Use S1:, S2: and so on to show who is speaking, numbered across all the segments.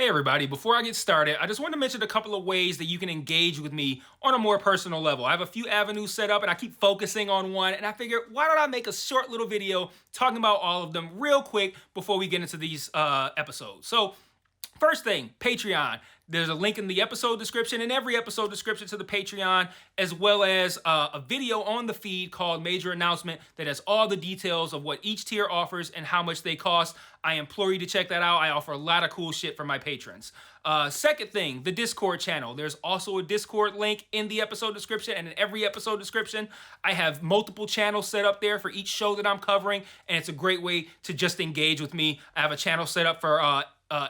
S1: Hey everybody, before I get started, I just want to mention a couple of ways that you can engage with me on a more personal level. I have a few avenues set up and I keep focusing on one, and I figured why don't I make a short little video talking about all of them real quick before we get into these episodes. So first thing, Patreon. There's a link in the episode description, in every episode description to the Patreon, as well as a video on the feed called Major Announcement that has all the details of what each tier offers and how much they cost. I implore you to check that out. I offer a lot of cool shit for my patrons. Second thing, the Discord channel. There's also a Discord link in the episode description and in every episode description. I have multiple channels set up there for each show that I'm covering, and it's a great way to just engage with me. I have a channel set up for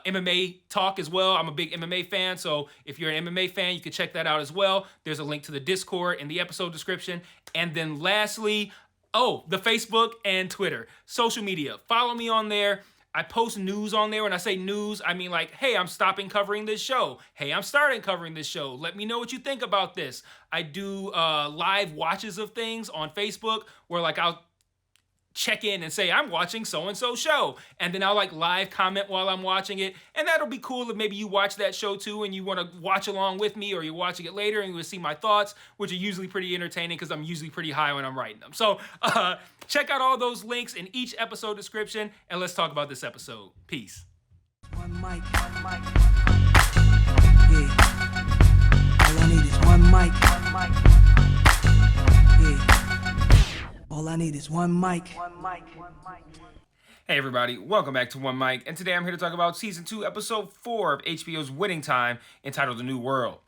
S1: MMA talk as well. I'm a big MMA fan, so if you're an MMA fan, you can check that out as well. There's a link to the Discord in the episode description. And then lastly, the Facebook and Twitter. Social media. Follow me on there. I post news on there. When I say news, I mean like, hey, I'm stopping covering this show. Hey, I'm starting covering this show. Let me know what you think about this. I do live watches of things on Facebook where like I'll check in and say I'm watching so-and-so show, and then I'll like live comment while I'm watching it, and that'll be cool if maybe you watch that show too and you want to watch along with me, or you're watching it later and you will see my thoughts, which are usually pretty entertaining because I'm usually pretty high when I'm writing them. So check out all those links in each episode description, and let's talk about this episode. Peace.
S2: One mic. Yeah. All I need is one mic. Yeah. All I need is one mic.
S1: Hey everybody, welcome back to One Mic, and today I'm here to talk about Season 2, Episode 4 of HBO's Winning Time, entitled The New World.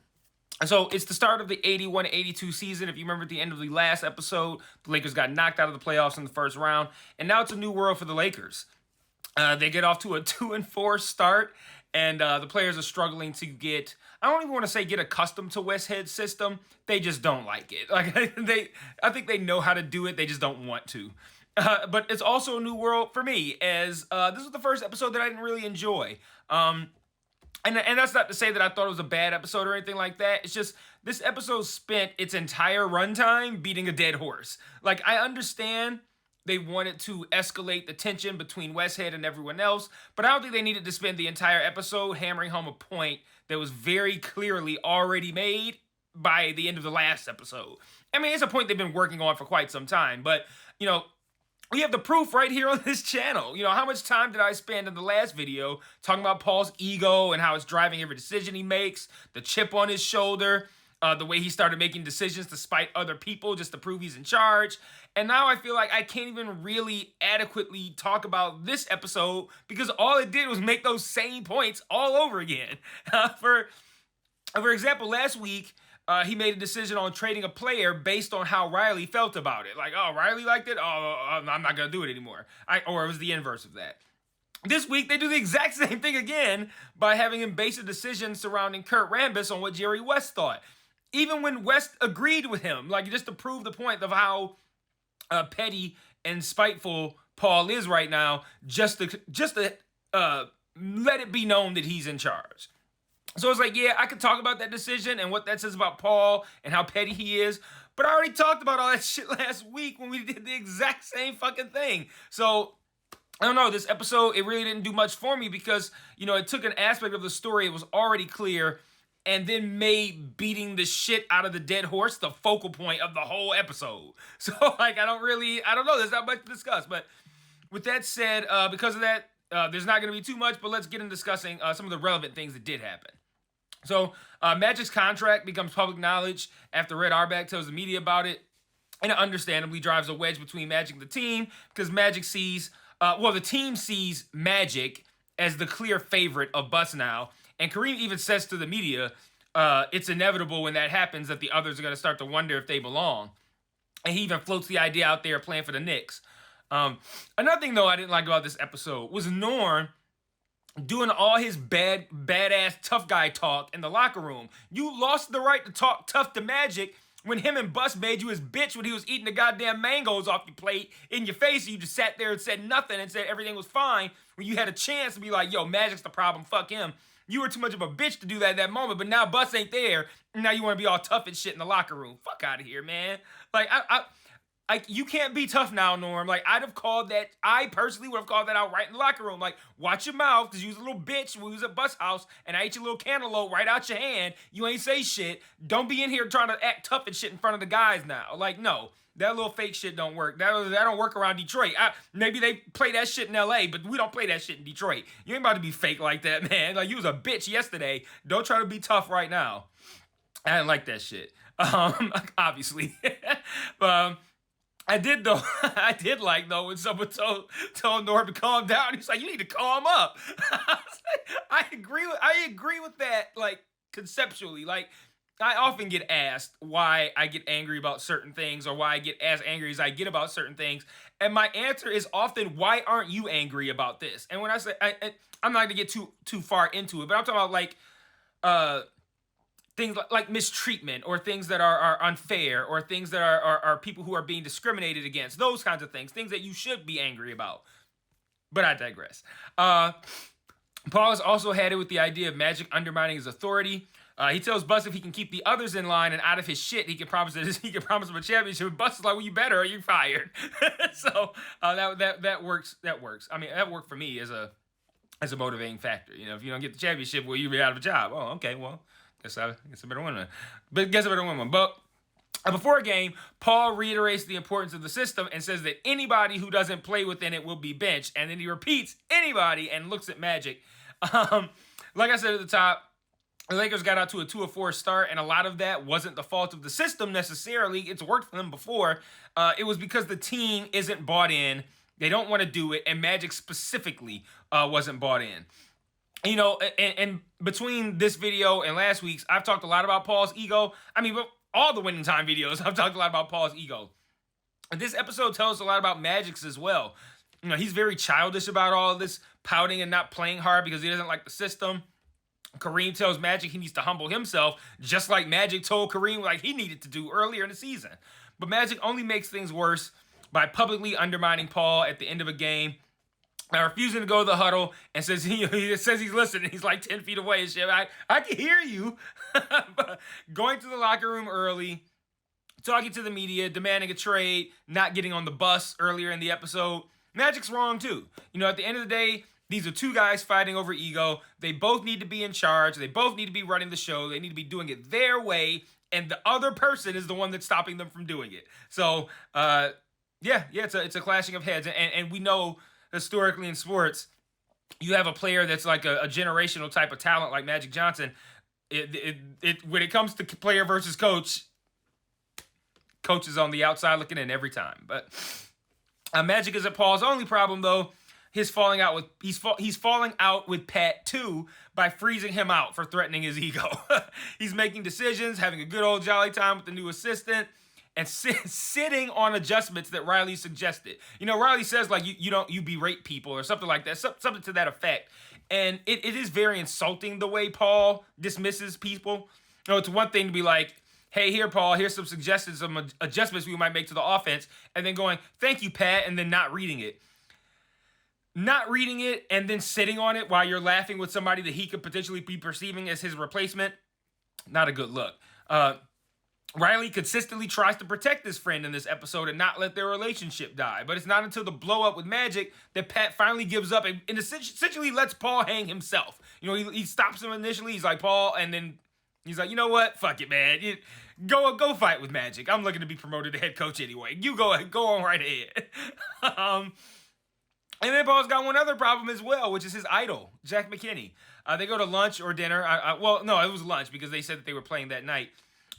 S1: So it's the start of the 81-82 season. If you remember at the end of the last episode, the Lakers got knocked out of the playoffs in the first round, and now it's a new world for the Lakers. They get off to a 2-4 start, and the players are struggling to get, I don't even want to say get accustomed to Westhead's system. They just don't like it. Like I think they know how to do it. They just don't want to. But it's also a new world for me, as this was the first episode that I didn't really enjoy. And that's not to say that I thought it was a bad episode or anything like that. It's just this episode spent its entire runtime beating a dead horse. Like, I understand they wanted to escalate the tension between Westhead and everyone else, but I don't think they needed to spend the entire episode hammering home a point that was very clearly already made by the end of the last episode. I mean, it's a point they've been working on for quite some time, but, you know, we have the proof right here on this channel. You know, how much time did I spend in the last video talking about Paul's ego and how it's driving every decision he makes, the chip on his shoulder, the way he started making decisions to spite other people just to prove he's in charge. And now I feel like I can't even really adequately talk about this episode because all it did was make those same points all over again. For example, last week, he made a decision on trading a player based on how Riley felt about it. Like, oh, Riley liked it? Oh, I'm not going to do it anymore. Or it was the inverse of that. This week, they do the exact same thing again by having him base a decision surrounding Kurt Rambis on what Jerry West thought. Even when West agreed with him, like just to prove the point of how petty and spiteful Paul is right now, just to let it be known that he's in charge. So it's like, yeah, I could talk about that decision and what that says about Paul and how petty he is, but I already talked about all that shit last week when we did the exact same fucking thing. So I don't know, this episode, it really didn't do much for me because, you know, it took an aspect of the story, it was already clear, and then made beating the shit out of the dead horse the focal point of the whole episode. So, like, I don't know, there's not much to discuss. But with that said, because of that, there's not going to be too much, but let's get into discussing some of the relevant things that did happen. So, Magic's contract becomes public knowledge after Red Auerbach tells the media about it, and it understandably drives a wedge between Magic and the team, because Magic sees, the team sees Magic as the clear favorite of Bus now. And Kareem even says to the media, it's inevitable when that happens that the others are going to start to wonder if they belong. And he even floats the idea out there playing for the Knicks. Another thing, though, I didn't like about this episode was Norm doing all his badass tough guy talk in the locker room. You lost the right to talk tough to Magic when him and Bus made you his bitch when he was eating the goddamn mangoes off your plate in your face, and you just sat there and said nothing and said everything was fine when you had a chance to be like, yo, Magic's the problem, fuck him. You were too much of a bitch to do that at that moment, but now Bus ain't there, and now you want to be all tough and shit in the locker room. Fuck out of here, man. Like, Like, you can't be tough now, Norm. Like, I personally would have called that out right in the locker room. Like, watch your mouth, because you was a little bitch when we was at Bus House, and I ate your little cantaloupe right out your hand. You ain't say shit. Don't be in here trying to act tough and shit in front of the guys now. Like, no. That little fake shit don't work. That don't work around Detroit. Maybe they play that shit in L.A., but we don't play that shit in Detroit. You ain't about to be fake like that, man. Like, you was a bitch yesterday. Don't try to be tough right now. I didn't like that shit. Obviously. I did like when someone told Norm to calm down. He's like, you need to calm up. I agree with that, like, conceptually. Like, I often get asked why I get angry about certain things, or why I get as angry as I get about certain things. And my answer is often, why aren't you angry about this? And when I say, I'm not gonna get too far into it, but I'm talking about like things like mistreatment, or things that are unfair, or things that are people who are being discriminated against, those kinds of things that you should be angry about. But I digress. Paul has also had it with the idea of Magic undermining his authority. He tells Bus if he can keep the others in line and out of his shit, he can promise him a championship. And Bus is like, well, you better, or you're fired. So that works. That works. I mean, that worked for me as a motivating factor. You know, if you don't get the championship, well, you'll be out of a job. Oh, okay, well, guess I better win one. But guess I better win one. But before a game, Paul reiterates the importance of the system and says that anybody who doesn't play within it will be benched. And then he repeats anybody and looks at Magic. Like I said at the top, the Lakers got out to a 2-4 start, and a lot of that wasn't the fault of the system necessarily. It's worked for them before. It was because the team isn't bought in. They don't want to do it, and Magic specifically wasn't bought in. You know, and between this video and last week's, I've talked a lot about Paul's ego. I mean, all the winning time videos, I've talked a lot about Paul's ego. And this episode tells us a lot about Magic's as well. You know, he's very childish about all of this, pouting and not playing hard because he doesn't like the system. Kareem tells Magic he needs to humble himself, just like Magic told Kareem like he needed to do earlier in the season. But Magic only makes things worse by publicly undermining Paul at the end of a game, by refusing to go to the huddle, and says he says he's listening. He's like 10 feet away and shit. I can hear you. Going to the locker room early, talking to the media, demanding a trade, not getting on the bus earlier in the episode. Magic's wrong too. You know, at the end of the day, these are two guys fighting over ego. They both need to be in charge. They both need to be running the show. They need to be doing it their way, and the other person is the one that's stopping them from doing it. So, it's a clashing of heads, and we know historically in sports, you have a player that's like a generational type of talent like Magic Johnson. When it comes to player versus coach is on the outside looking in every time. But Magic isn't Paul's only problem though. He's falling out with Pat too by freezing him out for threatening his ego. He's making decisions, having a good old jolly time with the new assistant, and sitting on adjustments that Riley suggested. You know, Riley says like you berate people or something like that, something to that effect. And it is very insulting the way Paul dismisses people. You know, it's one thing to be like, hey, here, Paul, here's some suggestions, some adjustments we might make to the offense, and then going, thank you, Pat, and then not reading it. Not reading it and then sitting on it while you're laughing with somebody that he could potentially be perceiving as his replacement, not a good look. Riley consistently tries to protect his friend in this episode and not let their relationship die. But it's not until the blow up with Magic that Pat finally gives up and essentially lets Paul hang himself. You know, he stops him initially. He's like, Paul, and then he's like, you know what? Fuck it, man. Go fight with Magic. I'm looking to be promoted to head coach anyway. You go on right ahead. And then Paul's got one other problem as well, which is his idol, Jack McKinney. They go to lunch or dinner. No, it was lunch because they said that they were playing that night.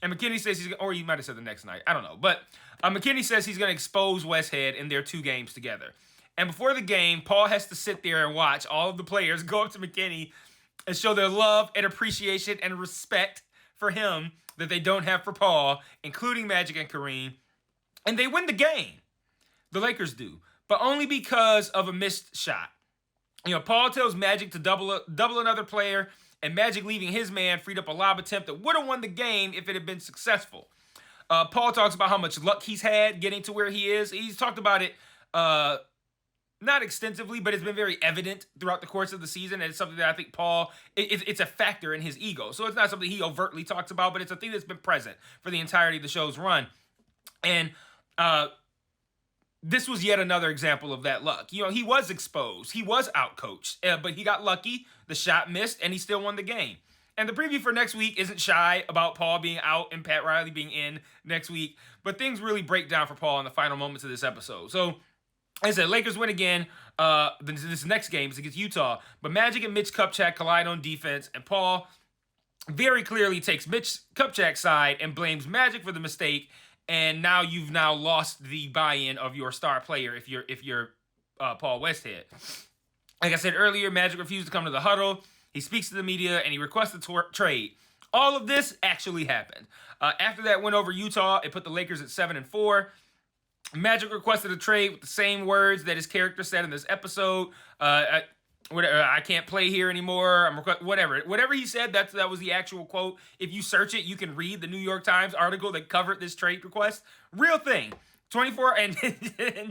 S1: And McKinney says or he might have said the next night. I don't know. But McKinney says he's going to expose Westhead in their 2 games together. And before the game, Paul has to sit there and watch all of the players go up to McKinney and show their love and appreciation and respect for him that they don't have for Paul, including Magic and Kareem. And they win the game. The Lakers do. But only because of a missed shot. You know, Paul tells Magic to double another player, and Magic leaving his man freed up a lob attempt that would have won the game if it had been successful. Paul talks about how much luck he's had getting to where he is. He's talked about it not extensively, but it's been very evident throughout the course of the season, and it's something that I think Paul, it's a factor in his ego. So it's not something he overtly talks about, but it's a thing that's been present for the entirety of the show's run. And this was yet another example of that luck. You know, he was exposed. He was outcoached, but he got lucky. The shot missed, and he still won the game. And the preview for next week isn't shy about Paul being out and Pat Riley being in next week, but things really break down for Paul in the final moments of this episode. So, like I said, Lakers win again. This next game is against Utah, but Magic and Mitch Kupchak collide on defense, and Paul very clearly takes Mitch Kupchak's side and blames Magic for the mistake. And now you've lost the buy-in of your star player if you're Paul Westhead. Like I said earlier, Magic refused to come to the huddle. He speaks to the media and he requests a trade. All of this actually happened. After that win over Utah, it put the Lakers at 7-4. Magic requested a trade with the same words that his character said in this episode. I can't play here anymore. Whatever he said, that was the actual quote. If you search it, you can read the New York Times article that covered this trade request. Real thing. 24 and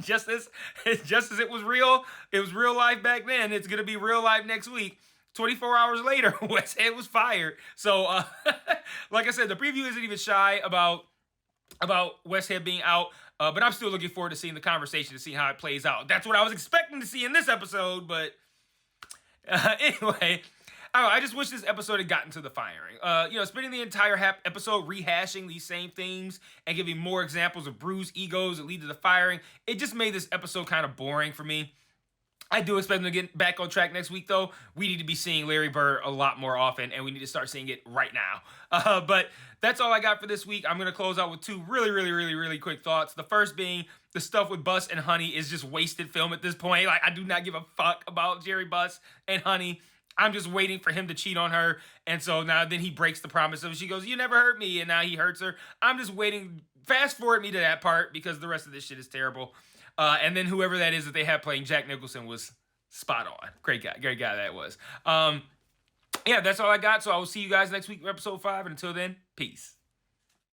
S1: just as it was real life back then. It's gonna be real life next week. 24 hours later, Westhead was fired. So, like I said, the preview isn't even shy about Westhead being out. But I'm still looking forward to seeing the conversation to see how it plays out. That's what I was expecting to see in this episode, but. Anyway, I just wish this episode had gotten to the firing. Spending the entire episode rehashing these same themes and giving more examples of bruised egos that lead to the firing, it just made this episode kind of boring for me. I do expect them to get back on track next week, though. We need to be seeing Larry Bird a lot more often, and we need to start seeing it right now. But that's all I got for this week. I'm going to close out with two really quick thoughts. The first being the stuff with Buss and Honey is just wasted film at this point. Like, I do not give a fuck about Jerry Buss and Honey. I'm just waiting for him to cheat on her. And so now then he breaks the promise. So she goes, "You never hurt me." And now he hurts her. I'm just waiting. Fast forward me to that part because the rest of this shit is terrible. And then whoever that is that they have playing Jack Nicholson was spot on. Great guy that was. That's all I got. So I will see you guys next week for episode 5. And until then, peace.